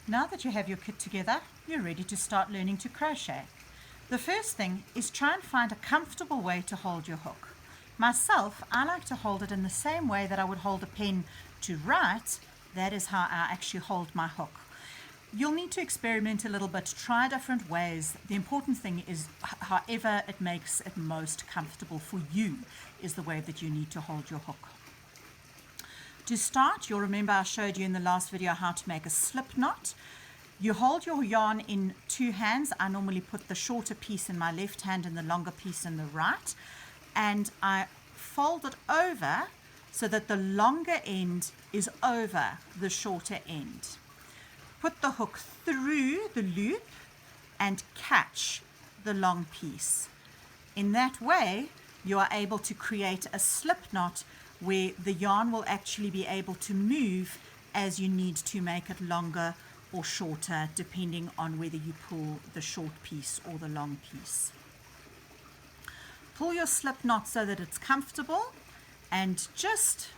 Now that you have your kit together, you're ready to start learning to crochet. The first thing is try and find a comfortable way to hold your hook. Myself, I like to hold it in the same way that I would hold a pen to write. That is how I actually hold my hook. You'll need to experiment a little bit, try different ways. The important thing is however it makes it most comfortable for you is the way that you need to hold your hook. To start, you'll remember I showed you in the last video how to make a slip knot. You hold your yarn in two hands. I normally put the shorter piece in my left hand and the longer piece in the right. And I fold it over so that the longer end is over the shorter end. Put the hook through the loop and catch the long piece. In that way, you are able to create a slip knot where the yarn will actually be able to move as you need to make it longer or shorter, depending on whether you pull the short piece or the long piece. Pull your slip knot so that it's comfortable and just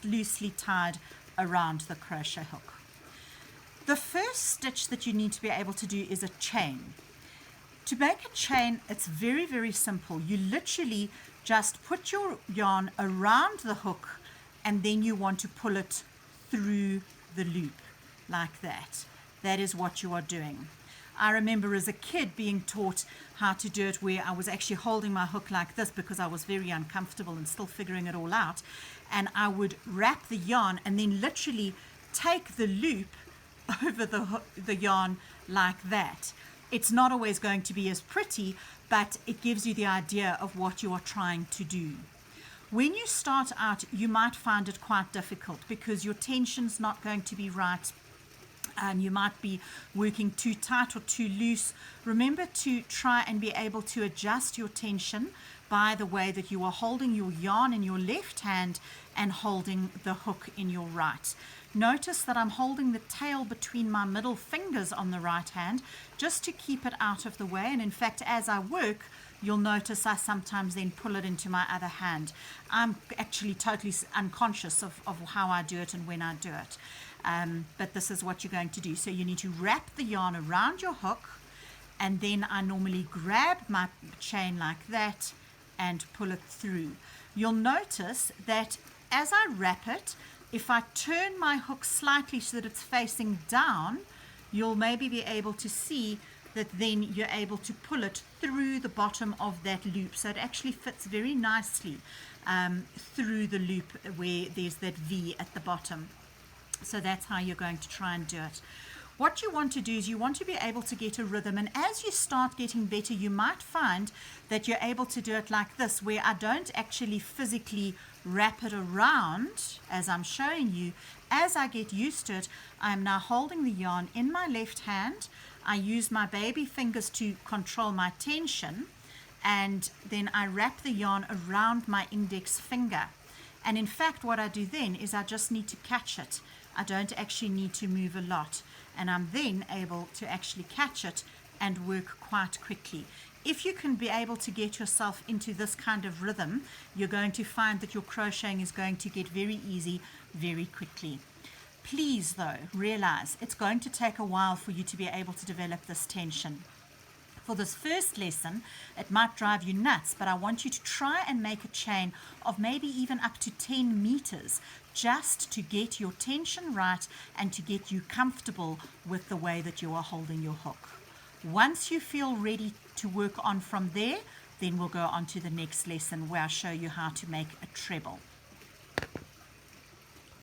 loosely tied around the crochet hook. The first stitch that you need to be able to do is a chain. To make a chain, it's very, very simple. You literally just put your yarn around the hook and then you want to pull it through the loop like that. That is what you are doing. I remember as a kid being taught how to do it where I was actually holding my hook like this because I was very uncomfortable and still figuring it all out. And I would wrap the yarn and then literally take the loop over the yarn like that. It's not always going to be as pretty, but it gives you the idea of what you are trying to do. When you start out, you might find it quite difficult because your tension's not going to be right. You might be working too tight or too loose. Remember to try and be able to adjust your tension by the way that you are holding your yarn in your left hand and holding the hook in your right. Notice that I'm holding the tail between my middle fingers on the right hand just to keep it out of the way. And in fact, as I work, you'll notice I sometimes then pull it into my other hand. I'm actually totally unconscious of how I do it and when I do it. But this is what you're going to do. So you need to wrap the yarn around your hook, and then I normally grab my chain like that and pull it through. You'll notice that as I wrap it, if I turn my hook slightly so that it's facing down, you'll maybe be able to see that then you're able to pull it through the bottom of that loop. So it actually fits very nicely through the loop where there's that V at the bottom. So that's how you're going to try and do it. What you want to do is you want to be able to get a rhythm, and as you start getting better, you might find that you're able to do it like this, where I don't actually physically wrap it around as I'm showing you. As I get used to it, I'm now holding the yarn in my left hand. I use my baby fingers to control my tension, and then I wrap the yarn around my index finger. And in fact, what I do then is I just need to catch it. I don't actually need to move a lot, and I'm then able to actually catch it and work quite quickly. If you can be able to get yourself into this kind of rhythm, you're going to find that your crocheting is going to get very easy very quickly. Please, though, realize it's going to take a while for you to be able to develop this tension. For this first lesson, it might drive you nuts, but I want you to try and make a chain of maybe even up to 10 meters just to get your tension right and to get you comfortable with the way that you are holding your hook. Once you feel ready to work on from there, then we'll go on to the next lesson where I'll show you how to make a treble.